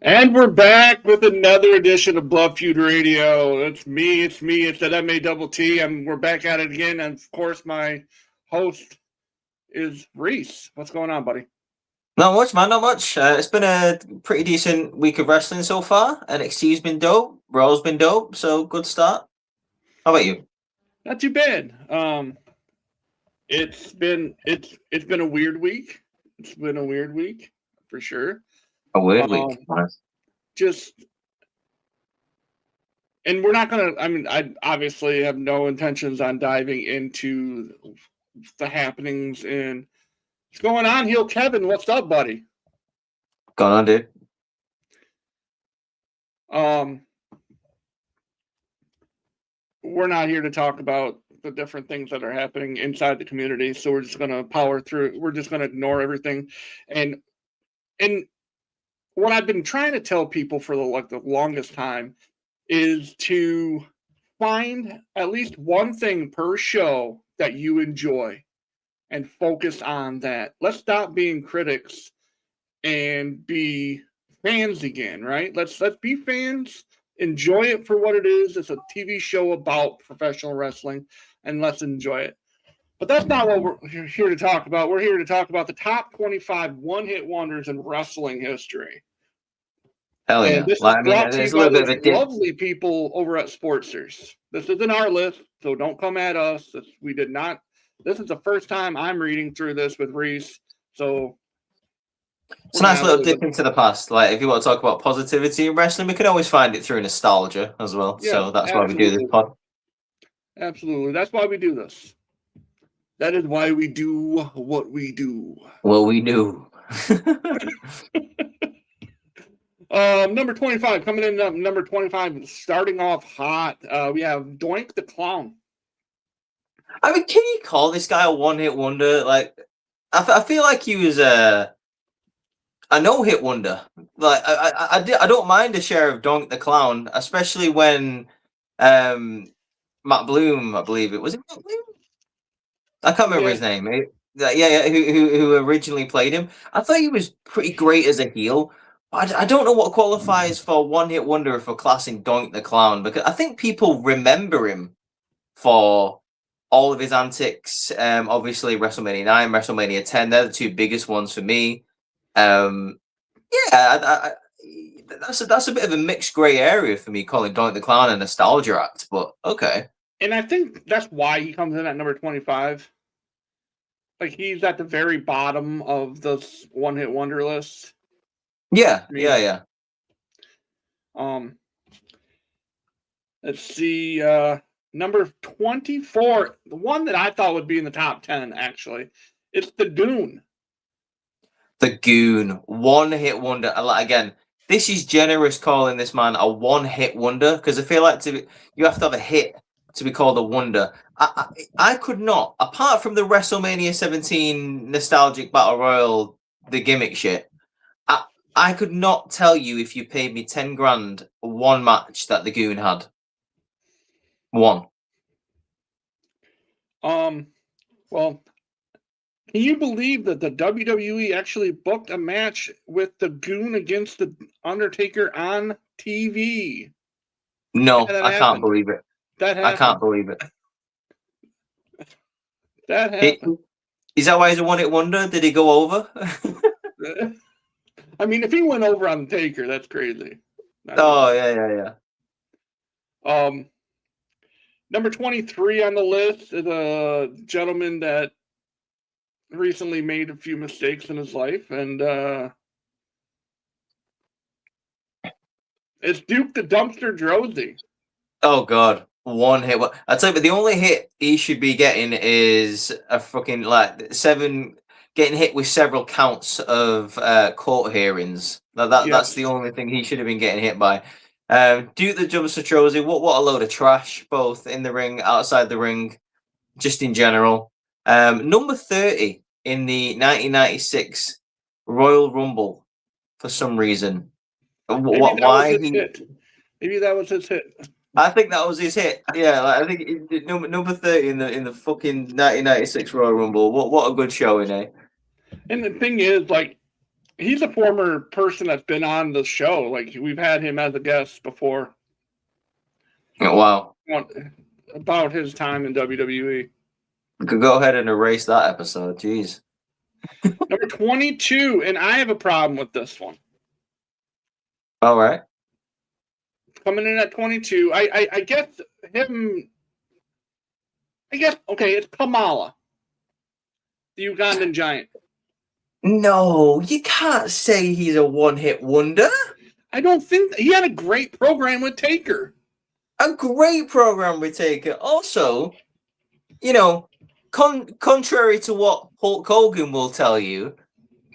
And we're back with another edition of Feud Radio. It's me, it's that M-A-T-T. We're back at it again. And of course, my host is Rhys. What's going on, buddy? Not much, man, not much. It's been a pretty decent week of wrestling so far. NXT's been dope. Raw's been dope, so good start. How about you? Not too bad. It's been a weird week. It's been a weird week, for sure. A weird week. Nice. And we're not going to, I obviously have no intentions on diving into the happenings and what's going on, Heel Kevin. What's up, buddy? Going on, dude. We're not here to talk about the different things that are happening inside the community, so we're just going to power through. We're just going to ignore everything. And what I've been trying to tell people for the longest time is to find at least one thing per show that you enjoy and focus on that. Let's stop being critics and be fans again, right? Let's be fans, enjoy it for what it is. It's a TV show about professional wrestling, and let's enjoy it. But that's not what we're here to talk about. We're here to talk about the top 25 one-hit wonders in wrestling history. Hell yeah. And this is brought to you by those lovely people over at Sportsers. This isn't our list, so don't come at us. This is the first time I'm reading through this with Rhys, so it's a nice little dip into the past. Like, if you want to talk about positivity in wrestling, we can always find it through nostalgia as well. Yeah, so that's why we do this pod. Absolutely. That's why we do this. That is why we do what we do. What we do. Number 25, coming in number 25, starting off hot. We have Doink the Clown. I mean, can you call this guy a one-hit wonder? Like, I feel like he was a no-hit wonder. Like, I don't mind a share of Doink the Clown, especially when Matt Bloom, I believe it was Matt Bloom. I can't remember his name. Who originally played him. I thought he was pretty great as a heel. I don't know what qualifies for one-hit wonder for classing Doink the Clown, because I think people remember him for all of his antics. Obviously, WrestleMania 9, WrestleMania 10, they're the two biggest ones for me. That's a bit of a mixed grey area for me, calling Doink the Clown a nostalgia act, but okay. And I think that's why he comes in at number 25. Like, he's at the very bottom of the one-hit wonder list. Yeah. Let's see. Number 24, the one that I thought would be in the top 10, actually. It's the Goon. The Goon, one-hit wonder. Again, this is generous calling this man a one-hit wonder, because I feel like you have to have a hit to be called a wonder. I could not, apart from the WrestleMania 17 nostalgic battle royal, the gimmick shit. I could not tell you, if you paid me 10 grand, one match that the Goon had. One. Well, can you believe that the WWE actually booked a match with the Goon against the Undertaker on TV? No, I can't believe it. That happened. I can't believe it. That happened. Is that why he's a one-hit wonder? Did he go over? I mean, if he went over on the Taker, that's crazy. Yeah. Number 23 on the list is a gentleman that recently made a few mistakes in his life, and It's Duke the Dumpster Drozy. Oh God, one hit. I tell you, but the only hit he should be getting is a fucking like 7, getting hit with several counts of court hearings. That's Yes. the only thing he should have been getting hit by. Duke the Dumpster Drozy, what a load of trash, both in the ring, outside the ring, just in general. Number 30 in the 1996 Royal Rumble for some reason. Maybe that was Why his he? hit. Maybe that was his hit. I think that was his hit. Yeah, like, I think number 30 in the fucking 1996 Royal Rumble. What a good showing, eh? And the thing is, like, he's a former person that's been on the show. Like, we've had him as a guest before. Oh, wow. About his time in WWE. We could go ahead and erase that episode. Jeez. Number 22, and I have a problem with this one. All right. Coming in at 22, I guess him. I guess okay, it's Kamala, the Ugandan giant. No, you can't say he's a one-hit wonder. I don't think he had a great program with Taker. A great program with Taker. Also, you know, contrary to what Hulk Hogan will tell you,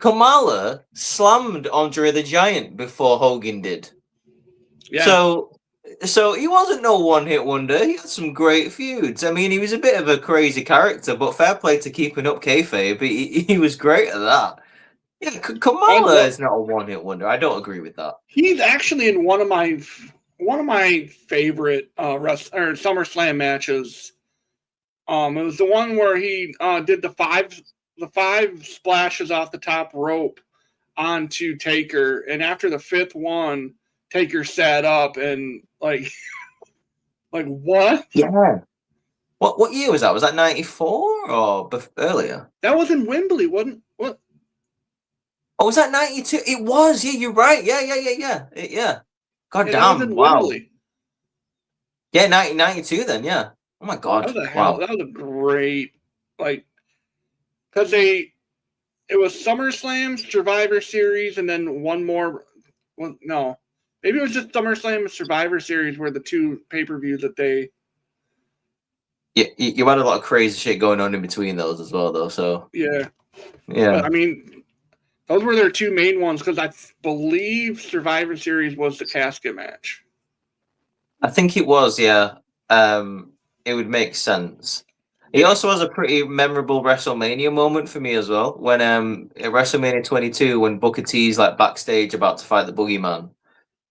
Kamala slammed Andre the Giant before Hogan did. Yeah. So he wasn't no one-hit wonder. He had some great feuds. I mean, he was a bit of a crazy character, but fair play to keeping up kayfabe. He was great at that. Yeah, Kamala is not a one-hit wonder. I don't agree with that. He's actually in one of my favorite SummerSlam matches. It was the one where he did the five splashes off the top rope onto Taker, and after the 5th one, Taker sat up and like what? Yeah. What year was that? Was that 94 or earlier? That was in Wembley, wasn't what? Oh, was that 92? It was. Yeah, you're right. Yeah. God damn! Wow. Wembley. Yeah, 1992 then. Yeah. Oh my God. That was that was a great because it was SummerSlam, Survivor Series, and then one more. Well, no. Maybe it was just SummerSlam and Survivor Series were the 2 pay-per-views that they... Yeah, you had a lot of crazy shit going on in between those as well, though, so... Yeah. Yeah. But, I mean, those were their 2 main ones, because I believe Survivor Series was the casket match. I think it was, yeah. It would make sense. He also has a pretty memorable WrestleMania moment for me as well, when at WrestleMania 22, when Booker T's, like, backstage about to fight the Boogeyman.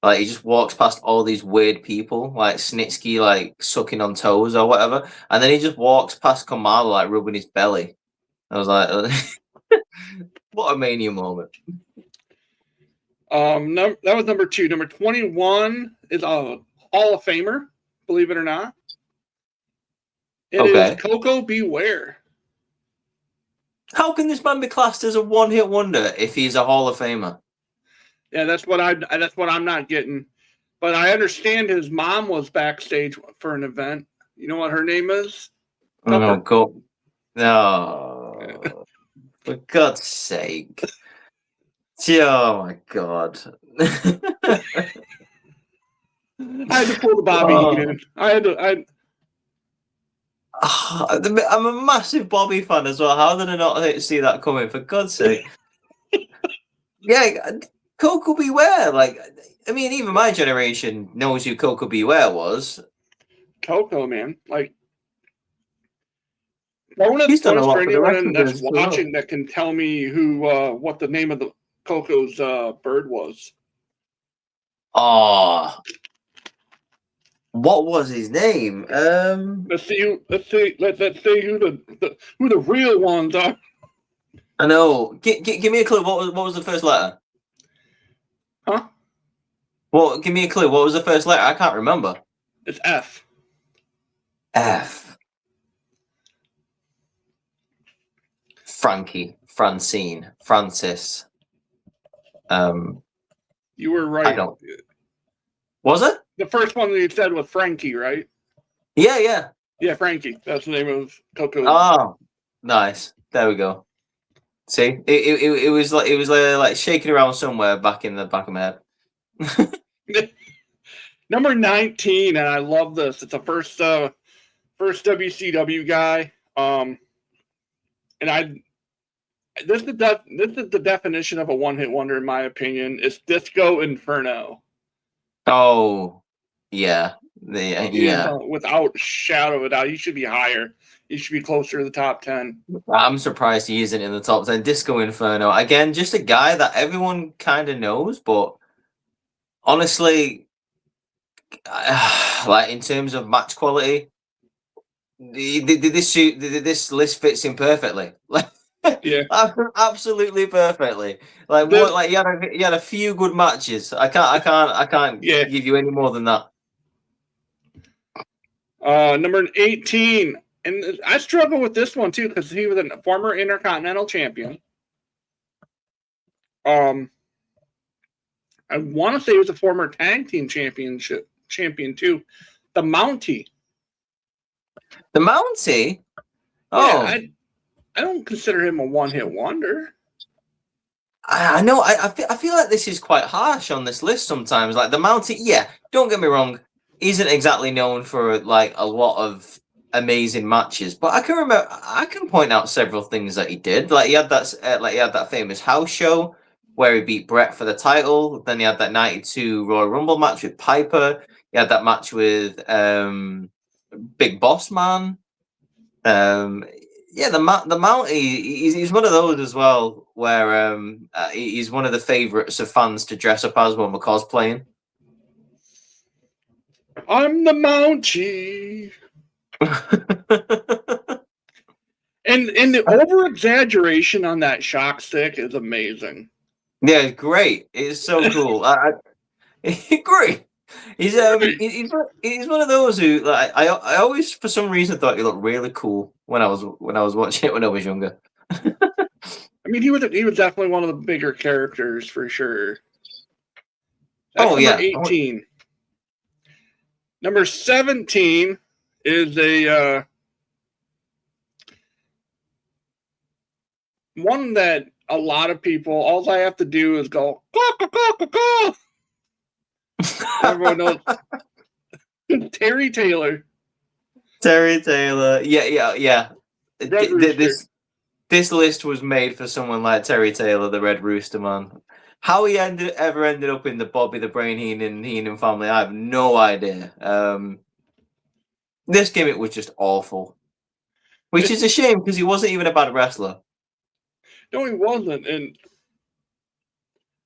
Like, he just walks past all these weird people, like Snitsky, like, sucking on toes or whatever. And then he just walks past Kamala, like, rubbing his belly. I was like, what a Mania moment. That was number 2. Number 21 is a Hall of Famer, believe it or not. It is Coco Beware. How can this man be classed as a one-hit wonder if he's a Hall of Famer? Yeah, that's what I'm not getting. But I understand his mom was backstage for an event. You know what her name is? Oh, God. No. For God's sake. Oh, my God. I had to pull the Bobby Heenan. I'm a massive Bobby fan as well. How did I not see that coming? For God's sake. Yeah, Coco Beware. Like, I mean, even my generation knows who Coco Beware was. Coco, man. Like, no one has done for anyone that's watching that can tell me what the name of the Coco's bird was. Oh. What was his name? Let's see who the real ones are. I know. Give me a clue. What was the first letter? Huh? Well, give me a clue. What was the first letter? I can't remember. It's F. F. Frankie, Francine, Francis. You were right. I don't. Was it? The first one that you said was Frankie, right? Yeah. Yeah, Frankie. That's the name of Coco. Oh, nice. There we go. See, it was like shaking around somewhere back in the back of my head. Number 19, and I love this. It's the first WCW guy. And this is the definition of a one-hit wonder, in my opinion. It's Disco Inferno. Oh, yeah. Yeah. Without a shadow of a doubt, he should be higher. He should be closer to the top 10. I'm surprised he isn't in the top 10. Disco Inferno. Again, just a guy that everyone kind of knows, but honestly, like in terms of match quality, this list fits in perfectly. Like, yeah, absolutely perfectly. Like what? Like he had a few good matches. I can't give you any more than that. Number 18, and I struggle with this one too because he was a former Intercontinental Champion. I want to say he was a former Tag Team Champion too. The Mountie. The Mountie? Oh. Yeah, I don't consider him a one-hit wonder. I know. I feel like this is quite harsh on this list sometimes. Like the Mountie, yeah, don't get me wrong, isn't exactly known for like a lot of amazing matches, but I can point out several things that he did. Like he had that famous house show where he beat Brett for the title. Then he had that '92 Royal Rumble match with Piper. He had that match with Big Boss Man. Yeah, the Mountie, he's one of those as well, where he's one of the favourites of fans to dress up as when we're cosplaying. I'm the Mountie. and the over-exaggeration on that shock stick is amazing. Yeah, it's great. It's so cool. Great. He's one of those who like I always for some reason thought he looked really cool when I was watching it when I was younger. I mean, he was definitely one of the bigger characters for sure. That's number 18. Number 17 is a one that a lot of people, all I have to do is go, caw. Everyone knows. Terry Taylor. Yeah. This list was made for someone like Terry Taylor, the Red Rooster man. How he ever ended up in the Bobby the Brain Heenan family, I have no idea. This gimmick was just awful, which is a shame because he wasn't even a bad wrestler. No, he wasn't. And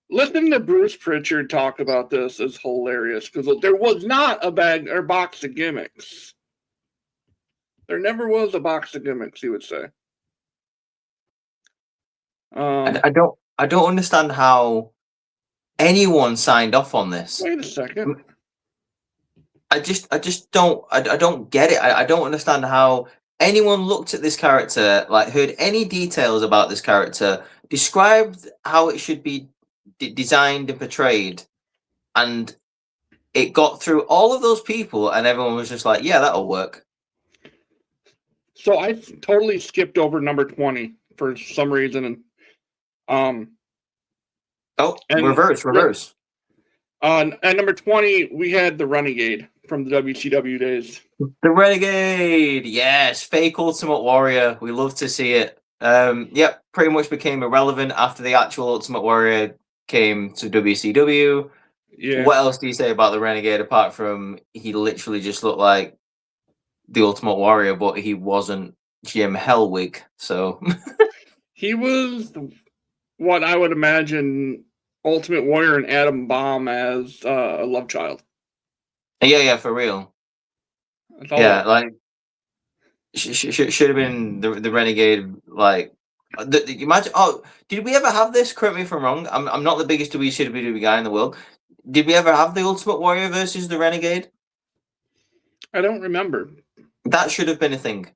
listening to Bruce Pritchard talk about this is hilarious because there was not a bag or box of gimmicks. There never was a box of gimmicks, he would say. I don't understand how anyone signed off on this. Wait a second. I just don't get it. I don't understand how anyone looked at this character, like heard any details about this character, described how it should be designed and portrayed, and it got through all of those people, and everyone was just like, "Yeah, that'll work." So I totally skipped over number 20 for some reason. Reverse. At number 20, we had the Renegade from the WCW days. The Renegade, yes, fake Ultimate Warrior. We love to see it. Yep, pretty much became irrelevant after the actual Ultimate Warrior came to WCW. Yeah. What else do you say about the Renegade apart from he literally just looked like the Ultimate Warrior, but he wasn't Jim Hellwig, so he was what I would imagine Ultimate Warrior and Adam Bomb as a love child. Yeah, for real. Yeah, like should have been the Renegade. Like, imagine. Oh, did we ever have this? Correct me if I'm wrong. I'm not the biggest WCW guy in the world. Did we ever have the Ultimate Warrior versus the Renegade? I don't remember. That should have been a thing.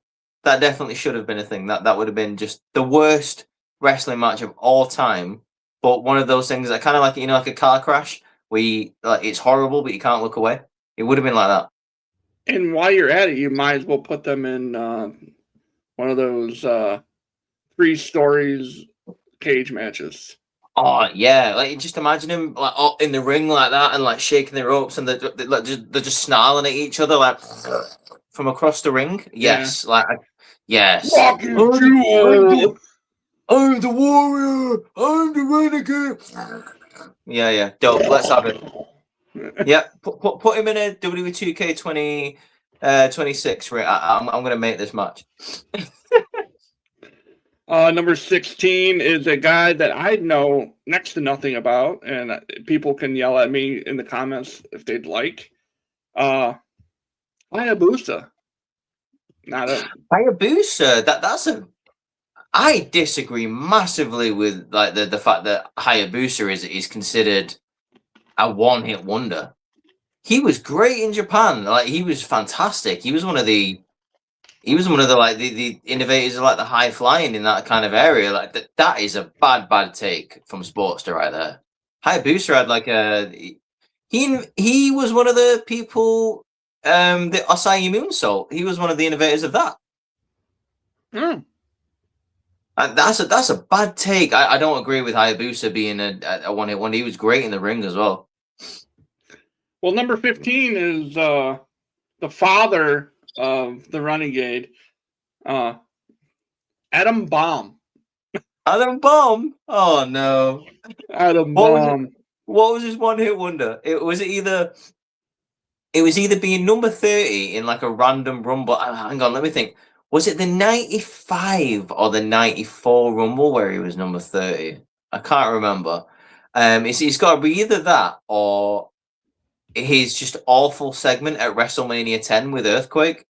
That definitely should have been a thing. That would have been just the worst wrestling match of all time. But one of those things that kind of like like a car crash where it's horrible, but you can't look away. It would have been like that. And while you're at it, you might as well put them in one of those 3 stories cage matches. Oh yeah, like just imagine him like up in the ring like that and like shaking the ropes and they're just snarling at each other like from across the ring. Yes, yes. Rock is too old. I'm the warrior. I'm the renegade. Yeah. Dope. Let's have it. Yeah, put him in a WWE 2K 26. Right, I'm gonna make this match. Number 16 is a guy that I know next to nothing about, and people can yell at me in the comments if they'd like. Hayabusa. Not a Hayabusa. That's a. I disagree massively with like the fact that Hayabusa is considered a one-hit wonder. He was great in Japan. Like he was fantastic. He was one of the like the innovators of like the high flying in that kind of area. Like that is a bad take from Sportster right there. Hayabusa had like a he was one of the people the Osai Moonsault. He was one of the innovators of that. That's a bad take. I don't agree with Hayabusa being a one-hit wonder. He was great in the ring as well. Well, number 15 is the father of the Renegade, Adam Bomb. Adam Bomb? Oh no. Adam Bomb. What was his one-hit wonder? It was either being number 30 in like a random rumble. Hang on, let me think. Was it the 95 or the 94 rumble where he was number 30? I can't remember. It's got to be either that or his just awful segment at WrestleMania 10 with Earthquake.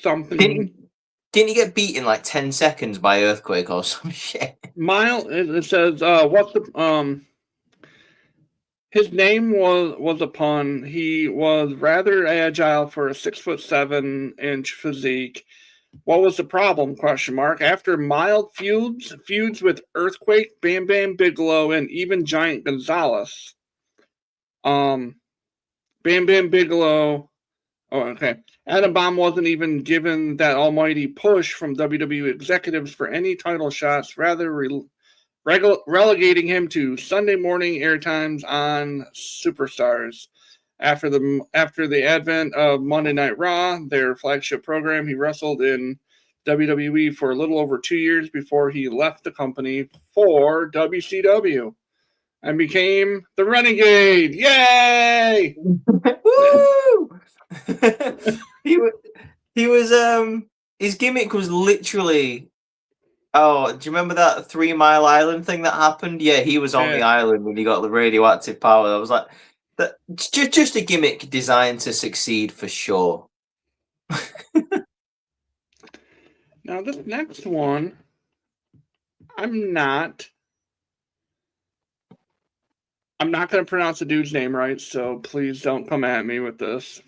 Something. Didn't he get beat in like 10 seconds by Earthquake or some shit? It says what the his name was a pun. He was rather agile for a 6'7" physique. What was the problem? Question mark. After mild feuds with Earthquake, Bam Bam Bigelow, and even Giant Gonzalez. Bam Bam Bigelow. Oh, okay. Adam Bomb wasn't even given that almighty push from WWE executives for any title shots, rather relegating him to Sunday morning airtimes on Superstars. After the advent of Monday Night Raw, their flagship program, he wrestled in WWE for a little over 2 years before he left the company for WCW and became the Renegade. Yay! Woo! he was his gimmick was literally. Oh, do you remember that 3 Mile Island thing that happened? Yeah, he was on the island when he got the radioactive power. I was like, that just a gimmick designed to succeed for sure. Now this next one, I'm not going to pronounce the dude's name right, so please don't come at me with this.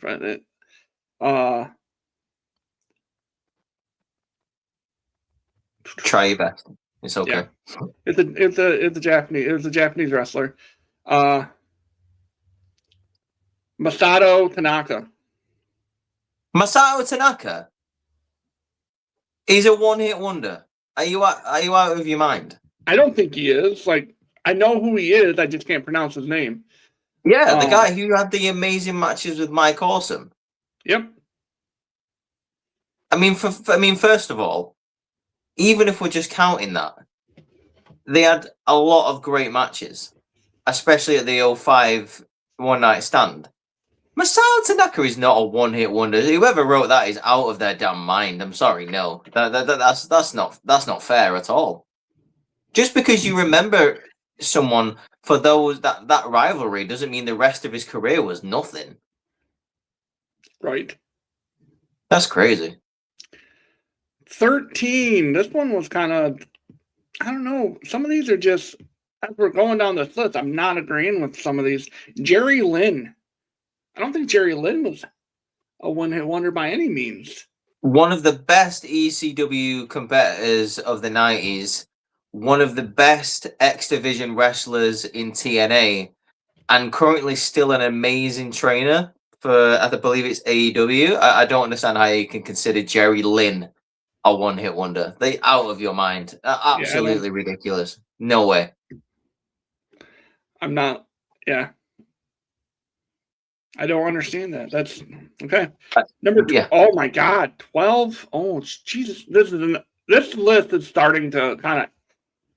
Try your best. It's okay. Yeah. It's a Japanese wrestler. Masato Tanaka. Masato Tanaka is a one-hit wonder. Are you out of your mind? I don't think he is. Like, I know who he is. I just can't pronounce his name. Yeah, the guy who had the amazing matches with Mike Awesome. Yep. I mean, first of all, even if we're just counting that, they had a lot of great matches, especially at the 05 One Night Stand. Masato Tanaka is not a one-hit wonder. Whoever wrote that is out of their damn mind. I'm sorry, no, that's not fair at all. Just because you remember someone for that rivalry doesn't mean the rest of his career was nothing. Right. That's crazy. 13. This one was kind of, I don't know. Some of these are just, as we're going down this list, I'm not agreeing with some of these. Jerry Lynn. I don't think Jerry Lynn was a one-hit wonder by any means. One of the best ECW competitors of the 90s, one of the best X Division wrestlers in TNA, and currently still an amazing trainer for, I believe it's AEW. I don't understand how you can consider Jerry Lynn a one-hit wonder. They out of your mind. Absolutely ridiculous. No way. I'm not. Yeah. I don't understand that. That's okay. Number two. Yeah. Oh my God, 12. Oh Jesus, this list is starting to kind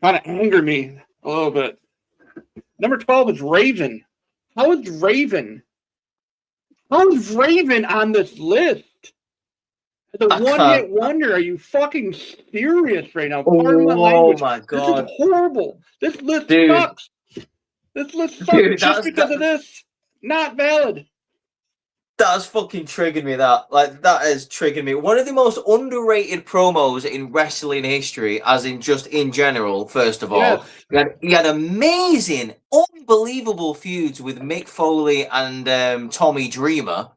of anger me a little bit. Number 12 is Raven. How is Raven? How is Raven on this list? The one-hit wonder. Are you fucking serious right now? Pardon my language. My God. This is horrible. This list sucks. This list sucks just because of this. Not valid. That's fucking triggered me. That has triggered me. One of the most underrated promos in wrestling history, as in just in general. First of all, he had amazing, unbelievable feuds with Mick Foley and Tommy Dreamer.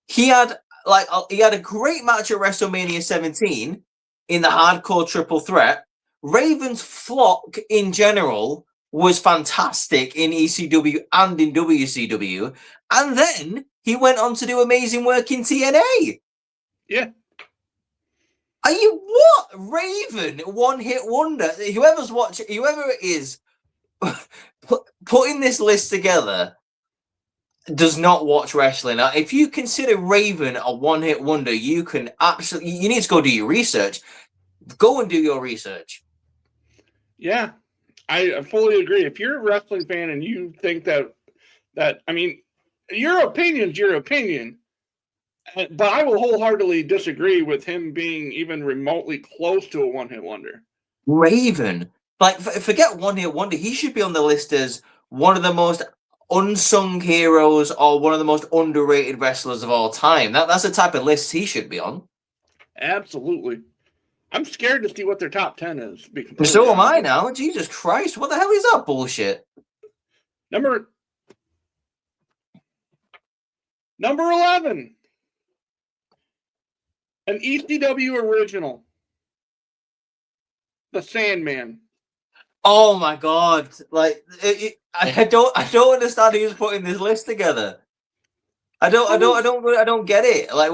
He had a great match at WrestleMania 17 in the Hardcore Triple Threat. Raven's flock in general was fantastic in ECW and in WCW, and then he went on to do amazing work in TNA. Yeah. Are you what? Raven, one-hit wonder. Whoever it is putting this list together does not watch wrestling. Now, if you consider Raven a one-hit wonder, you need to go do your research. Go and do your research. Yeah, I fully agree. If you're a wrestling fan and you think that I mean, your opinion's your opinion, but I will wholeheartedly disagree with him being even remotely close to a one-hit wonder. Raven, forget one-hit wonder. He should be on the list as one of the most unsung heroes or one of the most underrated wrestlers of all time. That's the type of list he should be on. Absolutely. I'm scared to see what their top 10 is. So am I now. Jesus Christ, what the hell is that bullshit? Number 11. An ECW original. The Sandman. Oh my God! I don't understand who's putting this list together. I don't get it. Like,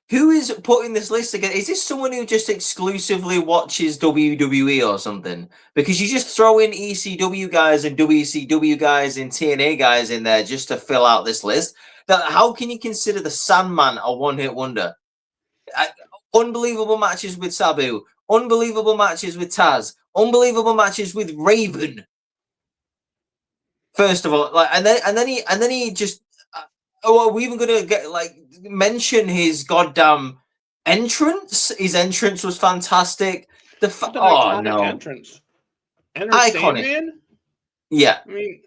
who is putting this list together? Is this someone who just exclusively watches WWE or something? Because you just throw in ECW guys and WCW guys and TNA guys in there just to fill out this list. How can you consider the Sandman a one-hit wonder? Unbelievable matches with Sabu, unbelievable matches with Taz, unbelievable matches with Raven. First of all, and then he just. Oh, are we even gonna mention his goddamn entrance? His entrance was fantastic. Entrance. Iconic. Sandman? Yeah. I mean,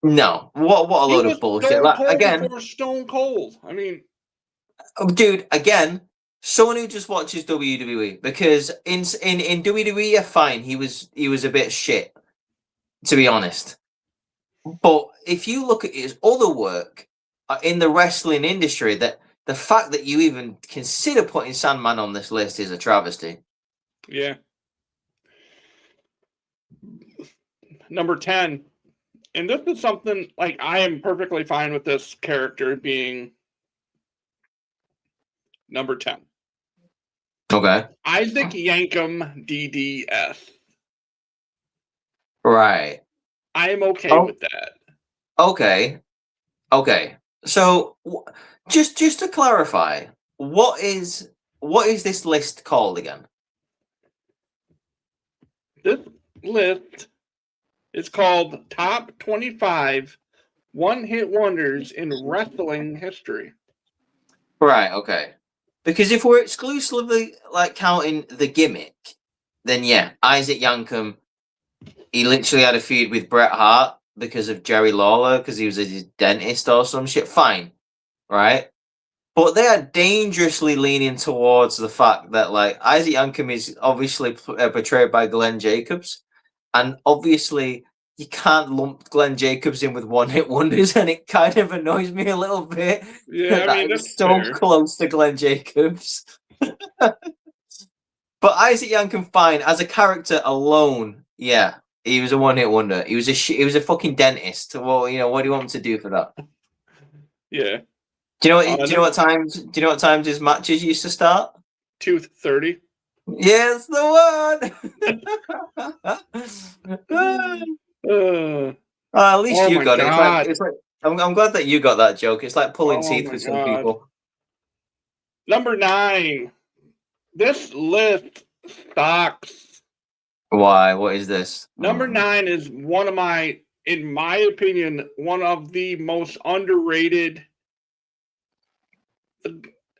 no. What a load of bullshit. Before Stone Cold. I mean, dude, again, someone who just watches WWE, because in WWE, fine, he was a bit shit, to be honest. But if you look at his other work in the wrestling industry, that the fact that you even consider putting Sandman on this list is a travesty. Yeah. Number 10. And this is something, like, I am perfectly fine with this character being number 10. Okay. Isaac Yankem DDS. Right. I am okay with that. Okay. So, just to clarify, what is this list called again? This list is called Top 25 One-Hit Wonders in Wrestling History. Right. Okay. Because if we're exclusively counting the gimmick, then yeah, Isaac Yankem. He literally had a feud with Bret Hart because of Jerry Lawler, because he was a dentist or some shit. Fine, right? But they are dangerously leaning towards the fact that Isaac Yankem is obviously portrayed by Glenn Jacobs, and obviously you can't lump Glenn Jacobs in with one-hit wonders, and it kind of annoys me a little bit. Yeah, I mean, that's so fair. Close to Glenn Jacobs. But Isaac Yankem, fine, as a character alone, yeah. He was a one-hit wonder. He was a fucking dentist. Well, what do you want him to do for that? Yeah. Do you know what? Do you know what times? Do you know what times his matches used to start? 2:30. Yes, the Uh, at least oh you my got it. god. It's like I'm glad that you got that joke. It's like pulling Oh teeth my with some god. people. Number 9. This list sucks. Why? What is this? Number 9 is one of my, in my opinion, one of the most underrated.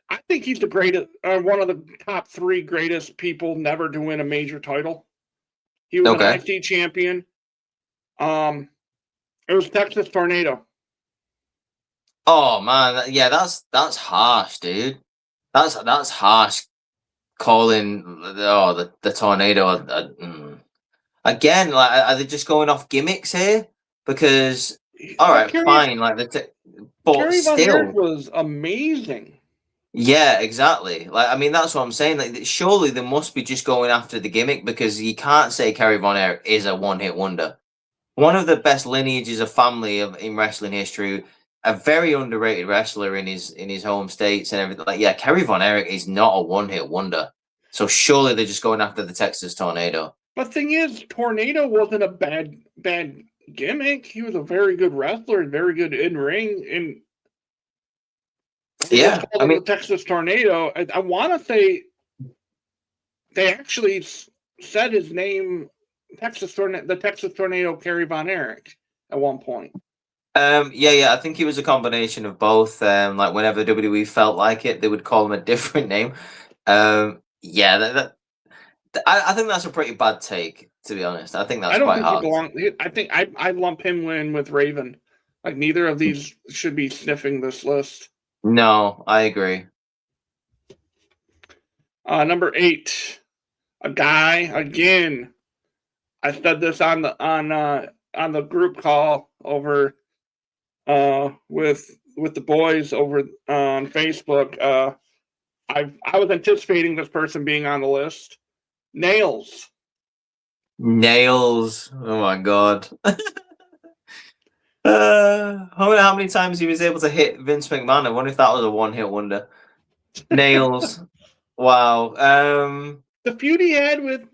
I think he's the greatest, one of the top 3 greatest people never to win a major title. He was an IC champion. It was Texas Tornado. Oh man, yeah, that's harsh, dude. That's harsh. Calling the tornado again. Like, are they just going off gimmicks here? Because all right, fine, like but Kerry Von Erich still, was amazing. yeah, exactly. Like, I mean, that's what I'm saying. Like, surely they must be just going after the gimmick because you can't say Kerry Von Erich is a one-hit wonder. One of the best lineages of family in wrestling history, a very underrated wrestler in his home states and everything. Like, yeah, Kerry Von Erich is not a one-hit wonder. So surely they're just going after the Texas Tornado. But the thing is, Tornado wasn't a bad gimmick. He was a very good wrestler and very good in ring. And yeah, I mean, the Texas Tornado. I want to say they actually said his name, the Texas Tornado, Kerry Von Erich, at one point. I think it was a combination of both. Like whenever WWE felt like it, they would call him a different name. I think that's a pretty bad take, to be honest. I think that's quite hard. He belongs. I think I lump him in with Raven. Like neither of these should be sniffing this list. No, I agree. Number 8, a guy again. I said this on the group call over with the boys over on Facebook. I was anticipating this person being on the list. Nails. Oh my god. How many times he was able to hit Vince McMahon? I wonder if that was a one-hit wonder. Nails. Wow. The feud he had with,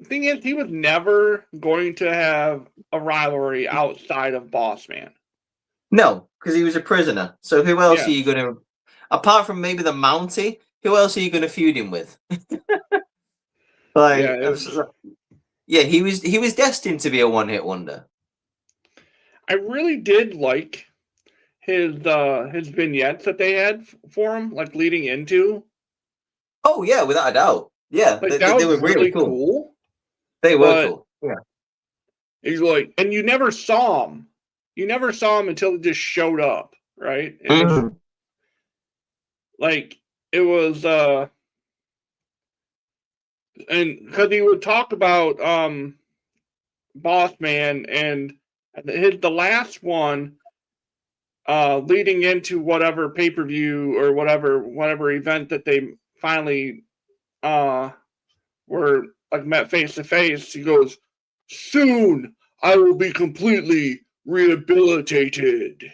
thing is, he was never going to have a rivalry outside of Boss Man. No, because he was a prisoner. So who else are you going to, apart from maybe the Mountie? Who else are you going to feud him with? He was destined to be a one-hit wonder. I really did like his vignettes that they had for him, like leading into. Oh yeah, without a doubt. Yeah, like, they were really cool. They were cool. Yeah. He's like, and you never saw him. You never saw him until it just showed up, right? Like it was, and because he would talk about Boss Man and the last one, leading into whatever pay-per-view or whatever event that they finally were like met face to face. He goes, "Soon I will be completely rehabilitated."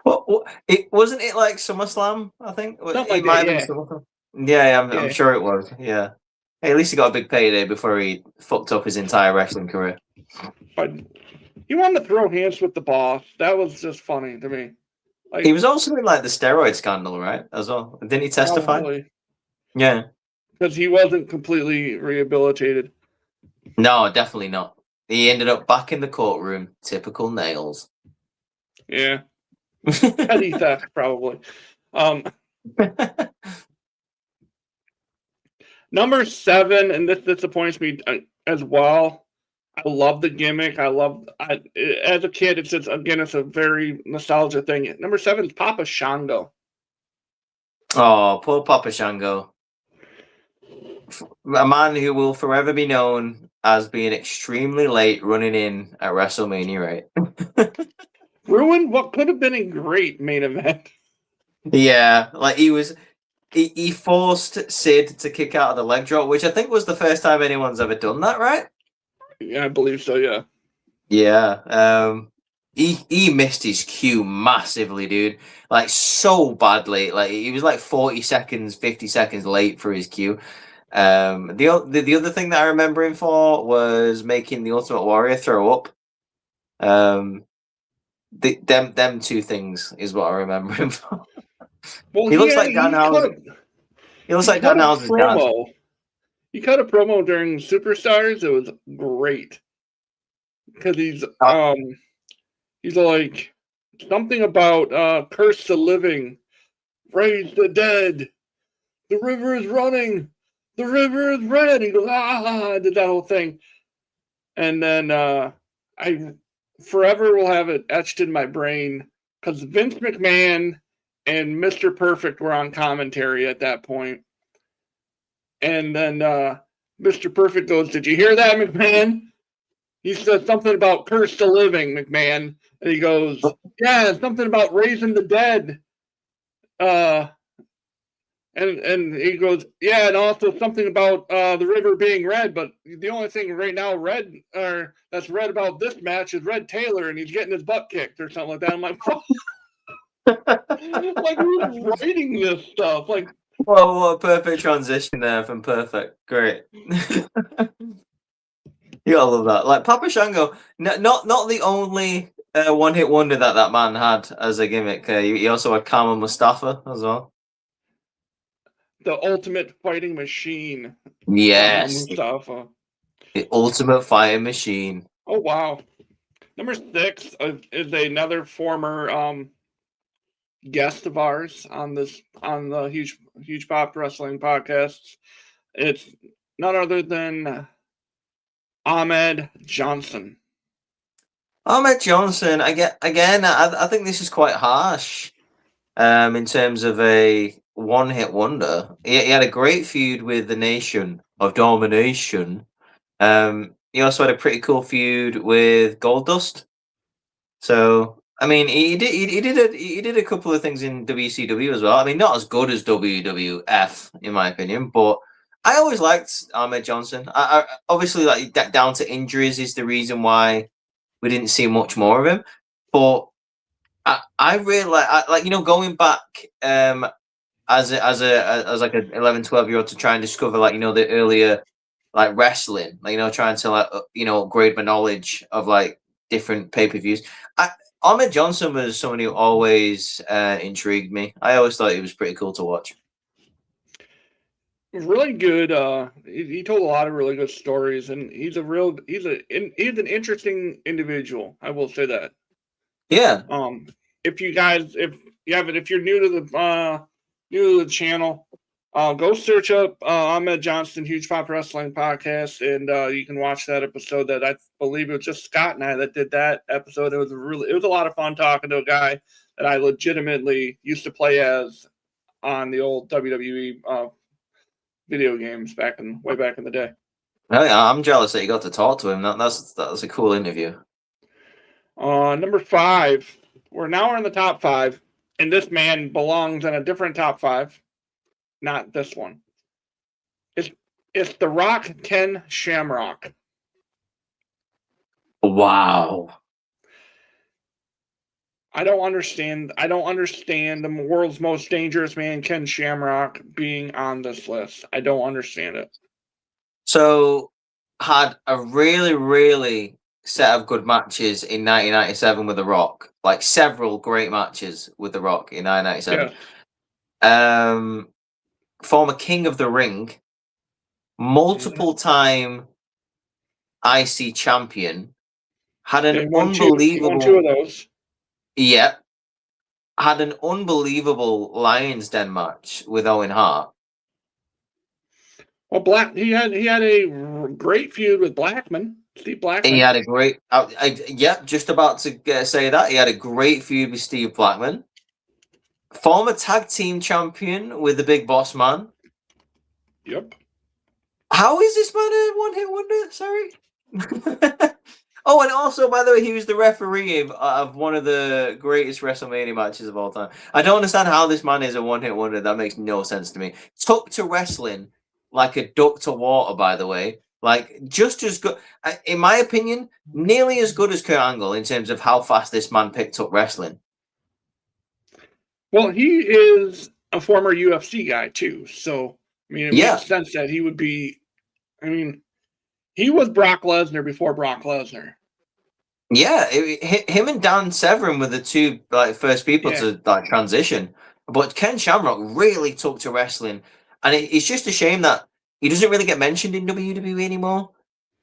Well, it wasn't it like SummerSlam, I think? Something like that, yeah. I'm sure it was. Yeah. Hey, at least he got a big payday before he fucked up his entire wrestling career. But he wanted to throw hands with the boss. That was just funny to me. Like, he was also in like the steroid scandal, right? As well. Didn't he testify? Probably. Yeah. Because he wasn't completely rehabilitated. No, definitely not. He ended up back in the courtroom. Typical Nails. Yeah. Petty theft, probably. Number 7, and this disappoints me as well. I love the gimmick. As a kid, it's a very nostalgia thing. Number 7 is Papa Shango. Oh, poor Papa Shango. A man who will forever be known as being extremely late running in at WrestleMania, right? Ruined what could have been a great main event. Yeah, like he forced Sid to kick out of the leg drop, which I think was the first time anyone's ever done that, right? Yeah, I believe so, yeah. Yeah. he missed his cue massively, dude. Like so badly. Like he was like 40 seconds, 50 seconds late for his cue. The other thing that I remember him for was making the Ultimate Warrior throw up. Them two things is what I remember him for. Well, He looks like Danhausen. He looks like Danhausen's dad. He cut a promo during Superstars. It was great because he's like something about curse the living, raise the dead, the river is running, the river is red. He goes, I did that whole thing, and then I forever will have it etched in my brain because Vince McMahon and Mr. Perfect were on commentary at that point. And then Mr. Perfect goes, did you hear that, McMahon? He said something about curse the living, McMahon. And he goes, yeah, something about raising the dead. And he goes, yeah, and also something about the river being red. But the only thing right now that's red about this match is Red Taylor, and he's getting his butt kicked or something like that. I'm like, like who's writing this stuff? Like, well, what a perfect transition there from Perfect. Great. You gotta love that. Like Papa Shango, not the only one-hit wonder that man had as a gimmick. He also had Kama Mustafa as well. The ultimate fighting machine. Yes. Mustafa. The ultimate fighting machine. Oh, wow. Number 6 is another former guest of ours on the Huge Pop Wrestling podcast. It's none other than Ahmed Johnson. Ahmed Johnson, I think this is quite harsh in terms of a one-hit wonder. He had a great feud with the Nation of Domination. He also had a pretty cool feud with Goldust. So, I mean, he did a couple of things in WCW as well. I mean, not as good as WWF in my opinion, but I always liked Ahmed Johnson. I obviously like down to injuries is the reason why we didn't see much more of him. But I really like going back as like an 11, 12-year-old to try and discover like the earlier like wrestling, like trying to like upgrade my knowledge of like different pay-per-views. Ahmed Johnson was someone who always intrigued me. I always thought he was pretty cool to watch. Really good. He told a lot of really good stories, and he's an interesting individual. I will say that. Yeah. If you're new to the channel, go search up Ahmed Johnson Huge Pop Wrestling podcast, and you can watch that episode. That I believe it was just Scott and I that did that episode. It was a lot of fun talking to a guy that I legitimately used to play as on the old WWE video games way back in the day. I'm jealous that you got to talk to him. That's a cool interview. Number 5. We're in the top 5, and this man belongs in a different top 5, not this one. It's The Rock Ken Shamrock. Wow. I don't understand the world's most dangerous man, Ken Shamrock, being on this list. I don't understand it. So, had a really, really set of good matches in 1997 with The Rock. Like several great matches with The Rock in 1997. Yeah. Former King of the Ring, multiple time IC champion, had an unbelievable. Won 2 of those. Yeah. Had an unbelievable Lions Den match with Owen Hart. Well, he had a great feud with Blackman, Steve Blackman. He had a great, just about to say that. He had a great feud with Steve Blackman. Former tag team champion with the Big Boss Man. Yep. How is this man a one-hit wonder? Sorry. Oh, and also, by the way, he was the referee of one of the greatest WrestleMania matches of all time. I don't understand how this man is a one-hit wonder. That makes no sense to me. Took to wrestling like a duck to water, by the way. Like, just as good, in my opinion, nearly as good as Kurt Angle in terms of how fast this man picked up wrestling. Well, he is a former UFC guy too, so I mean, it Yeah. makes sense that he would be. I mean, he was Brock Lesnar before Brock Lesnar. Yeah, him and Dan Severn were the two first people Yeah. to transition. But Ken Shamrock really took to wrestling, and it's just a shame that he doesn't really get mentioned in WWE anymore.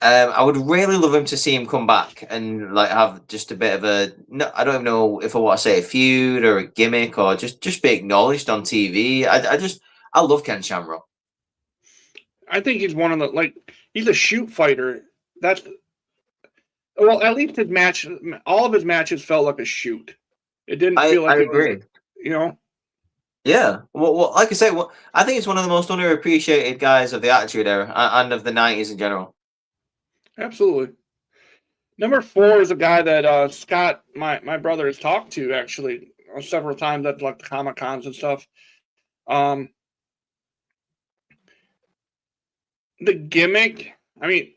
I would really love him to see him come back and have just a bit of a no. I don't even know if I want to say a feud or a gimmick or just be acknowledged on TV. I love Ken Shamrock. I think he's one of the he's a shoot fighter. Well, at least his match, all of his matches felt like a shoot. It didn't feel like I agree. Yeah. Well, like I say, I think it's one of the most underappreciated guys of the Attitude Era and of the 90s in general. Absolutely. Number 4 is a guy that Scott, my brother, has talked to actually several times at the Comic Cons and stuff. The gimmick, I mean,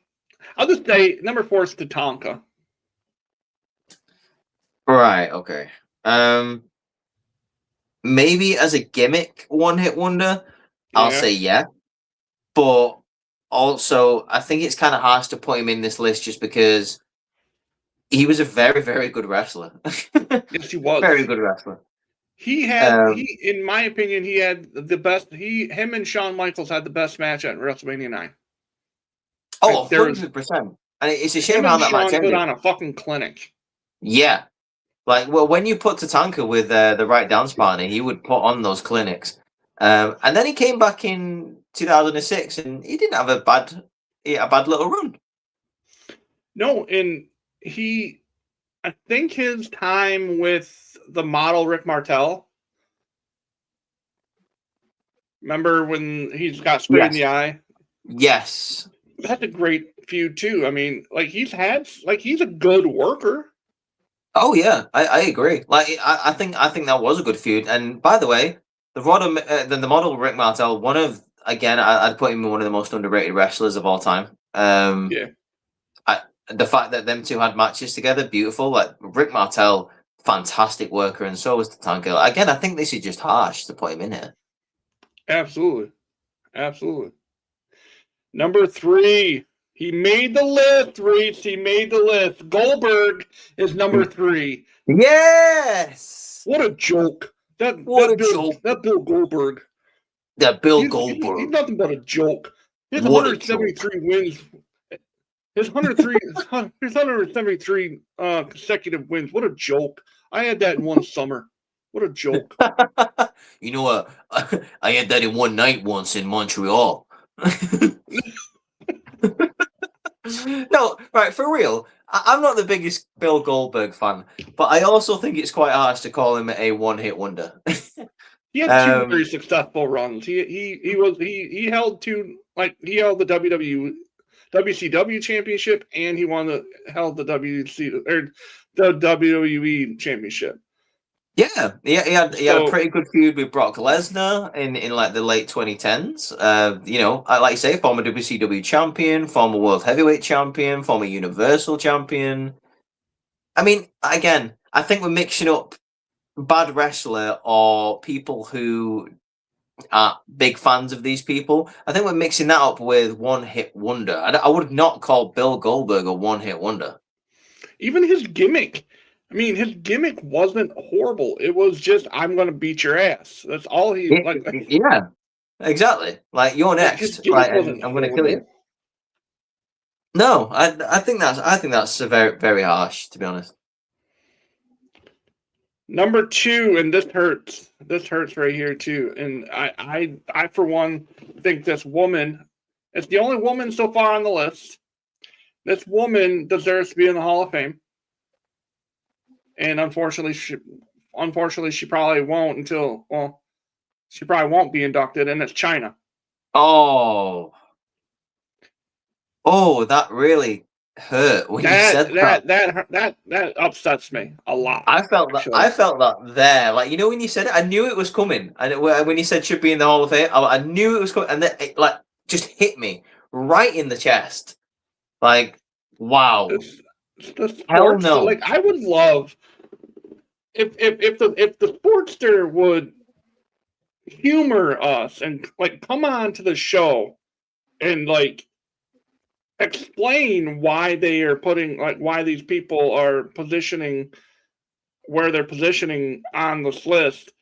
I'll just say number 4 is Tatanka. Right. Okay. Maybe as a gimmick, one-hit wonder, I'll say yeah. But also, I think it's kind of harsh to put him in this list just because he was a very, very good wrestler. Yes, he was. Very good wrestler. He had, in my opinion, he had the best. Him and Shawn Michaels had the best match at WrestleMania 9. Oh, 100%. And it's a shame how that match ended. Put on a fucking clinic. Yeah. When you put Tatanka with the right dance partner, he would put on those clinics. And then he came back in 2006, and he didn't have a bad little run. No, and I think his time with the model Rick Martel. Remember when he's got sprayed in the eye? Yes. That's a great feud too. I mean, he's a good worker. Oh yeah, I agree. I think that was a good feud. And by the way, the model Rick Martel, I'd put him in one of the most underrated wrestlers of all time. Yeah. The fact that them two had matches together, beautiful. Like Rick Martel, fantastic worker, and so was Tatanka. Again, I think this is just harsh to put him in here. Absolutely. Number 3. He made the list, Rhys. He made the list. Goldberg is number 3. Yes! What a joke. That Bill Goldberg. That Bill Goldberg. He's nothing but a joke. His 173 wins. His 173 consecutive wins. What a joke. I had that in one summer. What a joke. You know what? I had that in one night once in Montreal. No, right, for real. I'm not the biggest Bill Goldberg fan, but I also think it's quite harsh to call him a one-hit wonder. He had 2 very successful runs. He held the WCW championship, and he held the WWE championship. Yeah, he had a pretty good feud with Brock Lesnar in the late 2010s. Like you say, former WCW champion, former World Heavyweight champion, former Universal champion. I mean, again, I think we're mixing up bad wrestler or people who are big fans of these people. I think we're mixing that up with one-hit wonder. I would not call Bill Goldberg a one-hit wonder. Even his gimmick. I mean, his gimmick wasn't horrible. It was just, I'm going to beat your ass. That's all he... Yeah, exactly. You're next. I'm going to kill you. No, I think that's very, very harsh, to be honest. Number 2, and this hurts. This hurts right here, too. And I for one, think this woman, it's the only woman so far on the list. This woman deserves to be in the Hall of Fame. And unfortunately, she probably won't she probably won't be inducted, and it's Chyna. Oh, that really hurt when you said that. That upsets me a lot. I felt that there. When you said it, I knew it was coming. And when you said should be in the Hall of Fame, I knew it was coming, and then it just hit me right in the chest. Like, wow. It's the Hell sports. no. Like I would love if the Sportster would humor us and like come on to the show and like explain why they are putting like why these people are positioning where they're positioning on this list.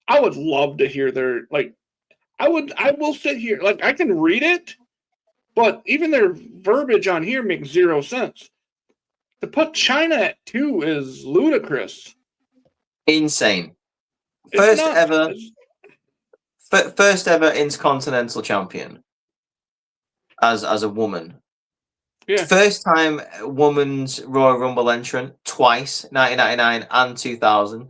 I would love to hear their like I will sit here like I can read it, but even their verbiage on here makes zero sense. To put China at 2 is ludicrous. Insane. It's First not. ever intercontinental champion as a woman. Yeah. First time woman's Royal Rumble entrant twice, 1999 and 2000.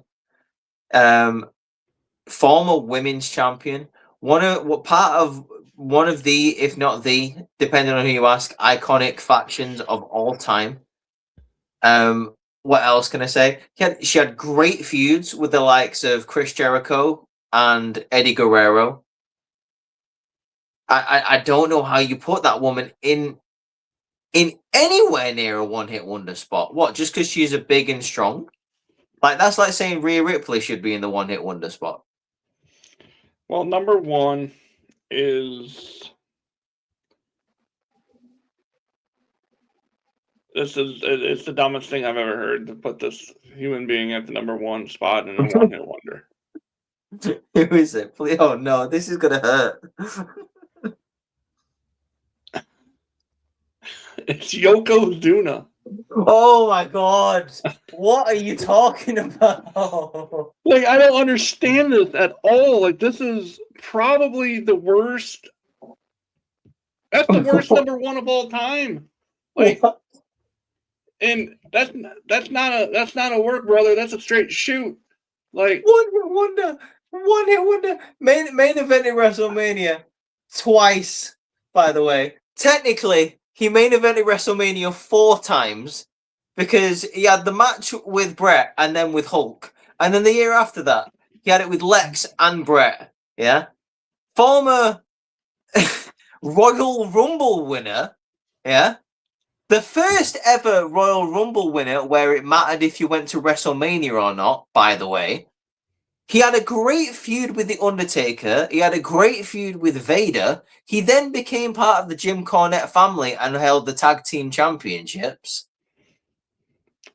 Former women's champion. One of the, if not the, depending on who you ask, iconic factions of all time. What else can I say? She had great feuds with the likes of Chris Jericho and Eddie Guerrero. I don't know how you put that woman in anywhere near a one-hit wonder spot. What, just because she's a big and strong? Like, that's like saying Rhea Ripley should be in the one-hit wonder spot. Well, number 1 is it's the dumbest thing I've ever heard to put this human being at the number 1 spot in a one-hit wonder. Who is it? Please, oh no, this is gonna hurt. It's Yokozuna. Oh my god. What are you talking about? Like, I don't understand this at all. Like, this is probably the worst. That's the worst number 1 of all time. Like, and that's not a work, brother. That's a straight shoot. Like, one hit wonder. Main event in WrestleMania twice, by the way. Technically, he main evented WrestleMania 4 times because he had the match with Brett and then with Hulk. And then the year after that, he had it with Lex and Brett. Yeah. Former Royal Rumble winner. Yeah. The first ever Royal Rumble winner where it mattered if you went to WrestleMania or not, by the way. He had a great feud with The Undertaker. He had a great feud with Vader. He then became part of the Jim Cornette family and held the tag team championships.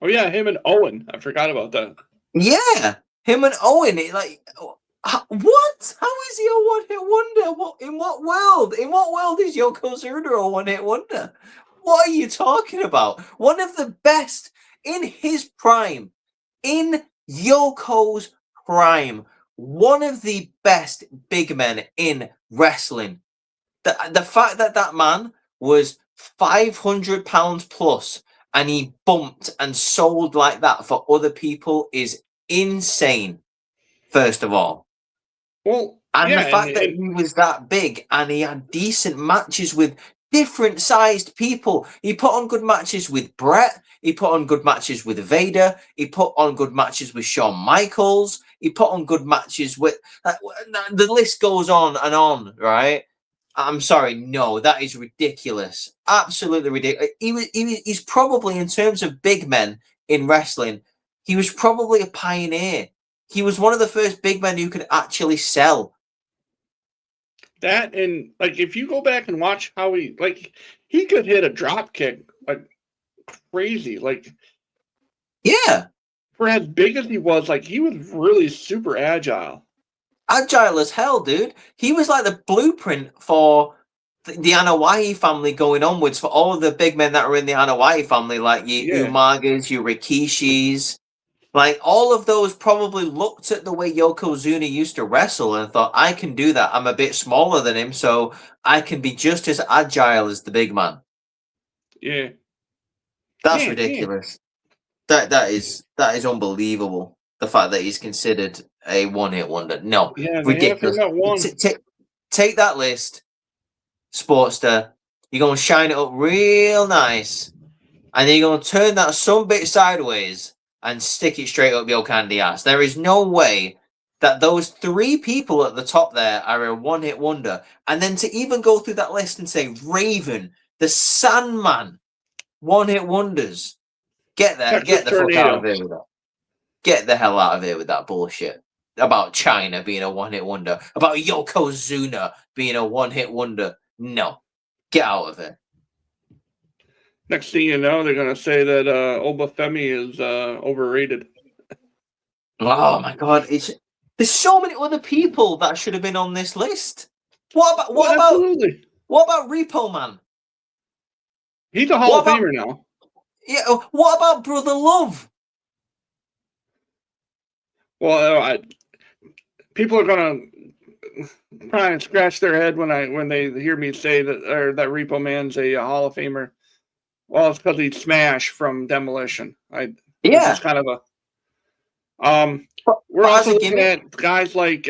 Oh yeah, him and Owen. I forgot about that. Yeah, him and Owen. Like, what? How is he a one-hit wonder? What in what world? In what world is Yokozuna a one-hit wonder? What are you talking about? One of the best in his prime, in Yoko's prime, one of the best big men in wrestling. The fact that that man was 500 pounds plus and he bumped and sold like that for other people is insane, first of all. Well, and yeah, the fact that he was that big and he had decent matches with different sized people. He put on good matches with Brett. He put on good matches with Vader. He put on good matches with Shawn Michaels. He put on good matches with... the list goes on, right? I'm sorry, no, that is ridiculous. Absolutely ridiculous. He's probably, in terms of big men in wrestling, he was probably a pioneer. He was one of the first big men who could actually sell. That, and like if you go back and watch how he could hit a drop kick like crazy. Like, yeah, for as big as he was, like he was really super agile. Agile as hell, dude. He was like the blueprint for the Anoa'i family going onwards, for all of the big men that were in the Anoa'i family, like your Umagas, your Rikishis. Like, all of those probably looked at the way Yokozuna used to wrestle and thought, I can do that. I'm a bit smaller than him, so I can be just as agile as the big man. Yeah. That's ridiculous. Yeah. That is unbelievable. The fact that he's considered a one-hit wonder. No, yeah, ridiculous. Take that list, Sportster. You're going to shine it up real nice. And then you're going to turn that some bit sideways and stick it straight up your candy ass. There is no way that those 3 people at the top there are a one-hit wonder. And then to even go through that list and say Raven, the Sandman, one-hit wonders. Get the Texas fuck out of Tornado. here with that. Get the hell out of here with that bullshit about China being a one-hit wonder, about Yokozuna being a one-hit wonder. No, get out of it. Next thing you know, they're gonna say that Obafemi is overrated. Oh my god, there's so many other people that should have been on this list. What Absolutely. about Repo Man? He's a Hall of Famer now. Yeah, what about Brother Love? Well, people are gonna try and scratch their head when they hear me say that Repo Man's a Hall of Famer. Well, it's because he's Smash from Demolition. This is kind of a we're also looking at guys like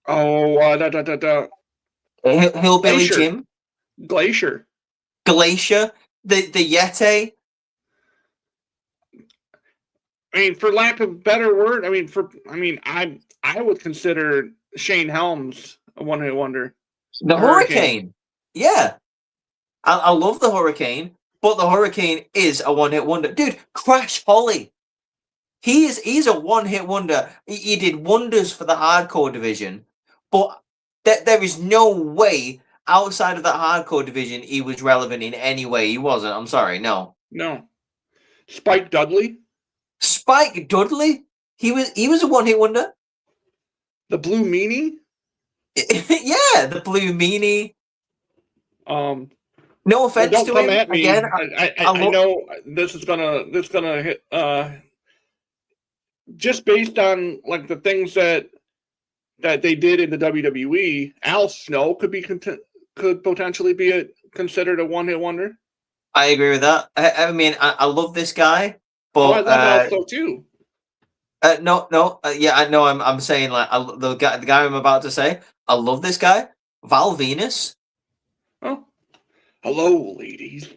Hillbilly Jim, Glacier, the Yeti. I mean, for lack of a better word, I would consider Shane Helms a one-hit wonder. The Hurricane. Yeah. I love the Hurricane, but the Hurricane is a one-hit wonder. Dude, Crash Holly. He's a one-hit wonder. He did wonders for the hardcore division, but there is no way outside of that hardcore division he was relevant in any way. He wasn't. I'm sorry. No. Spike Dudley. He was a one-hit wonder. The Blue Meanie. Yeah, the Blue Meanie. No offense don't to come him. At me. Again, I know this is gonna hit. Just based on like the things that they did in the WWE, Al Snow could potentially be considered a one-hit wonder. I agree with that. I mean, I love this guy, but I love Al Snow too. Yeah, I know. I'm saying like the guy I'm about to say. I love this guy, Val Venus. Oh, hello, ladies.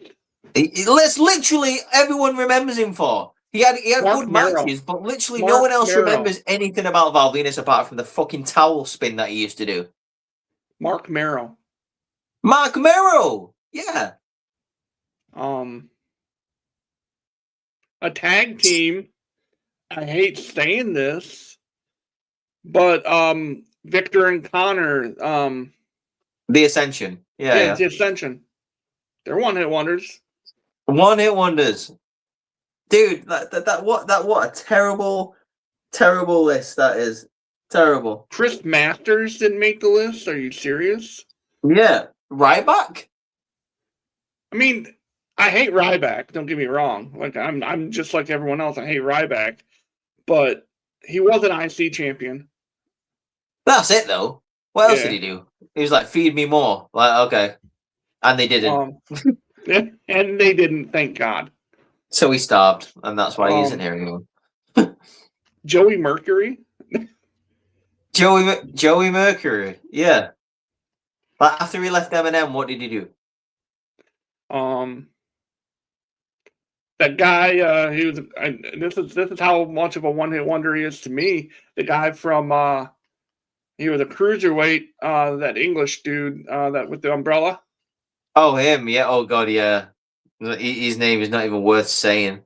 Literally everyone remembers him for. He had good matches, but literally no one else remembers anything about Val Venus apart from the fucking towel spin that he used to do. Mark Merrow. Yeah. A tag team. I hate saying this, but Victor and Connor. The Ascension. Yeah. The Ascension. They're one-hit wonders. One-hit wonders. Dude, what a terrible list that is. Terrible. Chris Masters didn't make the list. Are you serious? Yeah. Ryback? I mean, I hate Ryback, don't get me wrong. Like I'm just like everyone else. I hate Ryback. But he was an IC champion. That's it though. What else did he do? He was like, feed me more. Like, okay. And they didn't. And they didn't, thank God. So he starved, and that's why he isn't here anymore. Joey Mercury. Joey Mercury, yeah. But after he left Eminem, what did he do? That guy, he was. This is how much of a one-hit wonder he is to me. The guy from he was a cruiserweight. That English dude, that with the umbrella. Oh, him, yeah. Oh God, yeah. His name is not even worth saying.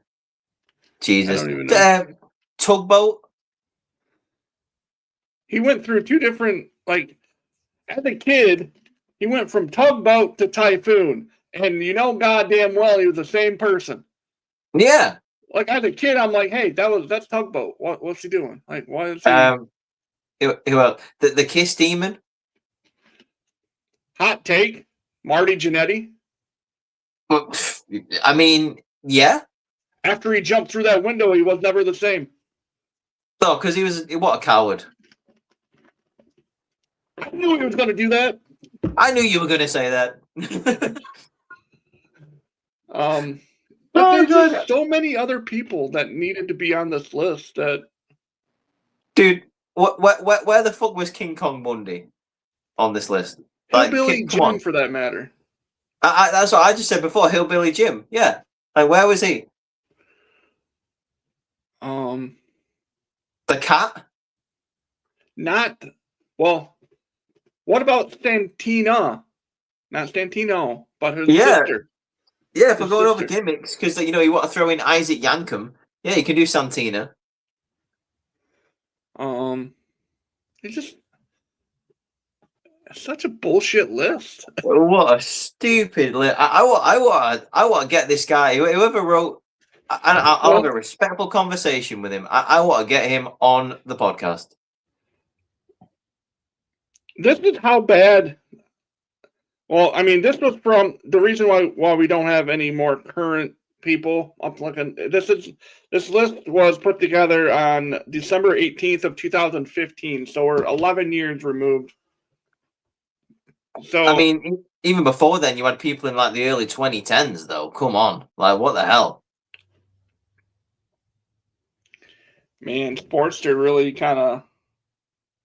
Jesus. I don't even know. Tugboat. He went through two different, like, as a kid, he went from Tugboat to Typhoon. And you know goddamn well he was the same person. Yeah. Like, as a kid, I'm like, hey, that's Tugboat. What's he doing? Like, why is he... Well, the Kiss Demon. Hot take, Marty Jannetty. I mean, yeah. After he jumped through that window, he was never the same. No, because what a coward. I knew he was going to do that. I knew you were going to say that. But there's just so many other people that needed to be on this list that... Dude, where the fuck was King Kong Bundy on this list? Hillbilly Jim, for that matter. That's what I just said before. Hillbilly Jim, yeah. Like, where was he? The Cat. What about Stantina? Not Stantino, but his sister. Yeah, if we're his going over sister. gimmicks, because you want to throw in Isaac Yankem, yeah, you can do Santina. It's just such a bullshit list. What a stupid list! I want to get this guy. Whoever wrote, I'll have a respectful conversation with him. I want to get him on the podcast. This is how bad. Well, I mean, this was from the reason why we don't have any more current people. I'm looking. This list was put together on December 18th of 2015, so we're 11 years removed. So I mean, even before then, you had people in like the early 2010s, though. Come on, like what the hell? man, Sportster really kind of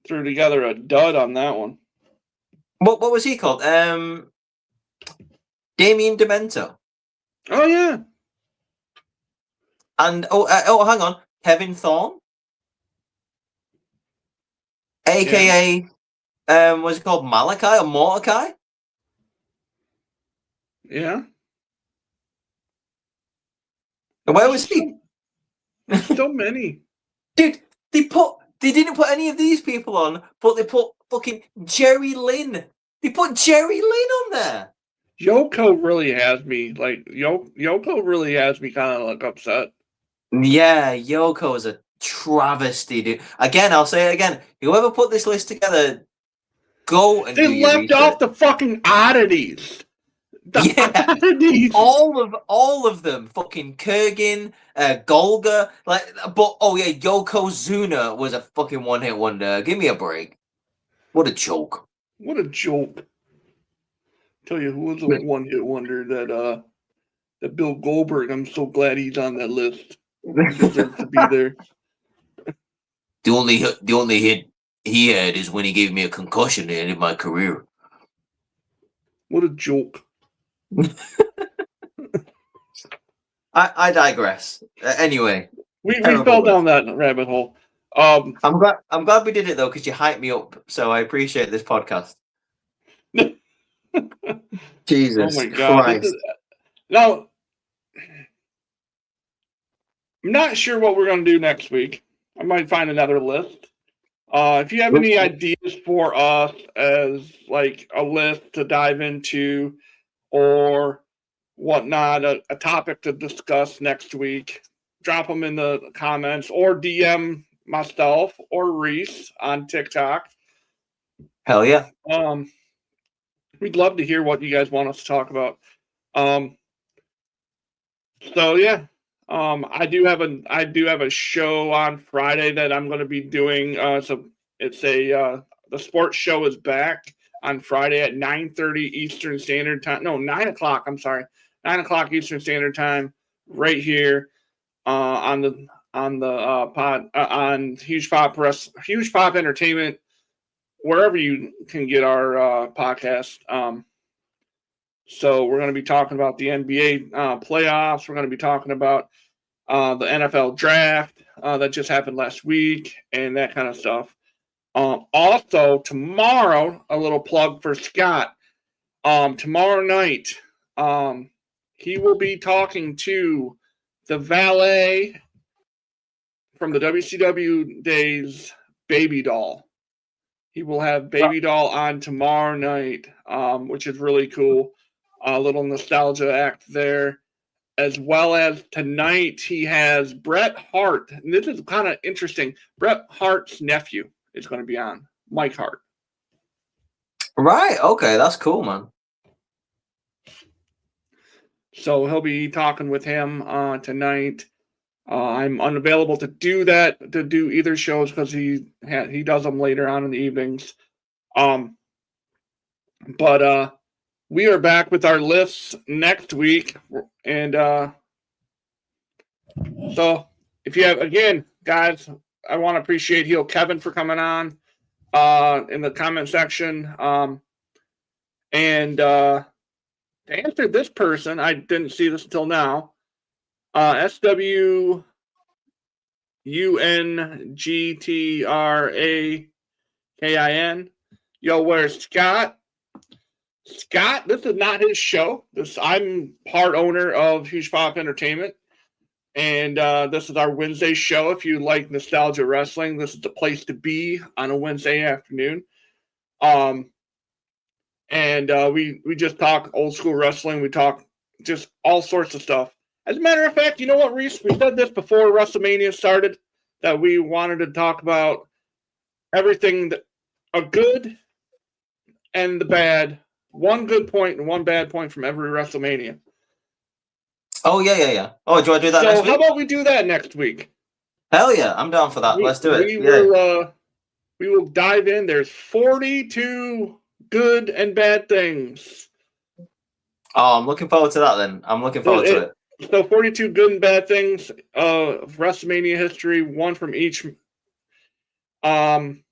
threw together a dud on that one. What was he called? Damien Demento. Oh yeah, And hang on, Kevin Thorne, aka what's it called, Malachi or Mordecai? yeah. And where was he? So many. Dude, they didn't put any of these people on, but they put fucking Jerry Lynn. They put Jerry Lynn on there. Yoko really has me like Yoko really has me kind of like upset. Yeah, Yoko is a travesty, dude. Again, I'll say it again. Whoever put this list together, go and do They your left research. off the fucking oddities. Oddities. all of them. Fucking Kurgan, Golga, but oh yeah, Yokozuna was a fucking one-hit wonder. Give me a break. What a joke. What a joke. Tell you who was a one-hit wonder that Bill Goldberg. I'm so glad he's on that list. He deserves to be there. The only hit he had is when he gave me a concussion at the end of my career. What a joke. I digress. Anyway, we fell down that rabbit hole. I'm glad we did it though, because you hyped me up. So I appreciate this podcast. Jesus oh my God. Christ. Now, I'm not sure what we're going to do next week. I might find another list. If you have any ideas for us as like a list to dive into or whatnot, a topic to discuss next week, drop them in the comments or DM myself or Rhys on TikTok. Hell yeah. We'd love to hear what you guys want us to talk about. So yeah. I do have a show on Friday that I'm going to be doing. So it's the sports show is back on Friday at 9:30 Eastern Standard Time. No, 9 o'clock. I'm sorry, 9 o'clock Eastern Standard Time, right here on the pod on Huge Pop Entertainment, wherever you can get our podcast. So we're going to be talking about the NBA playoffs. We're going to be talking about the NFL draft that just happened last week and that kind of stuff. Also, tomorrow, a little plug for Scott. Tomorrow night, he will be talking to the valet from the WCW days, Baby Doll. He will have Baby Doll on tomorrow night, which is really cool. A little nostalgia act there. As well as tonight, he has Bret Hart. And this is kind of interesting. Bret Hart's nephew is going to be on, Mike Hart. Right. Okay. That's cool, man. So he'll be talking with him tonight. I'm unavailable to do that, to do either shows because he does them later on in the evenings. But we are back with our lists next week. And so if you have, again, guys, I want to appreciate Heel Kevin for coming on in the comment section. And to answer this person, I didn't see this until now. SWUNGTRAKIN. Yo, where's Scott? Scott, this is not his show. I'm part owner of Huge Pop Entertainment, and this is our Wednesday show. If you like nostalgia wrestling, this is the place to be on a Wednesday afternoon. And we just talk old school wrestling. We talk just all sorts of stuff. As a matter of fact, you know what, Rhys? We said this before WrestleMania started, that we wanted to talk about everything, a good and the bad, one good point and one bad point from every WrestleMania. Oh, yeah. Oh, do you want to do that next week? So how about we do that next week? Hell yeah, I'm down for that. Let's do it. We will dive in. There's 42 good and bad things. Oh, I'm looking forward to that then. I'm looking forward to it. So 42 good and bad things of WrestleMania history, one from each. And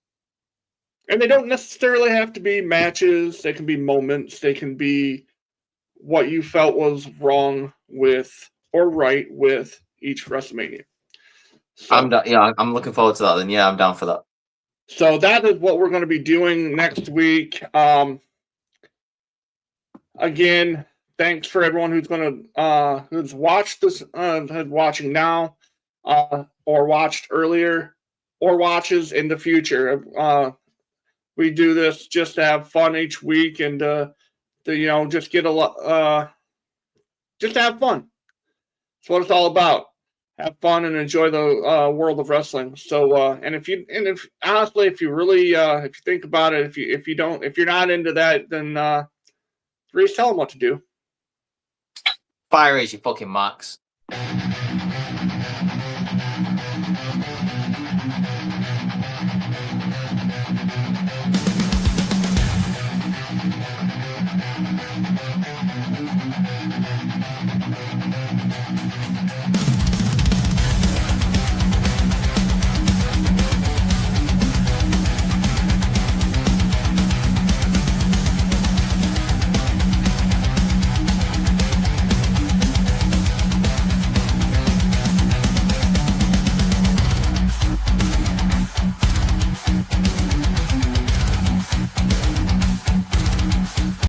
they don't necessarily have to be matches. They can be moments. They can be what you felt was wrong with or right with each WrestleMania. So, I'm looking forward to that then. Yeah, I'm down for that. So that is what we're going to be doing next week. Again, thanks for everyone who's watched this, watching now, or watched earlier, or watches in the future. We do this just to have fun each week and just get just to have fun. That's what it's all about. Have fun and enjoy the world of wrestling. So, if you really, if you think about it, if you're not into that, then Rhys, tell them what to do. Fire is your fucking max.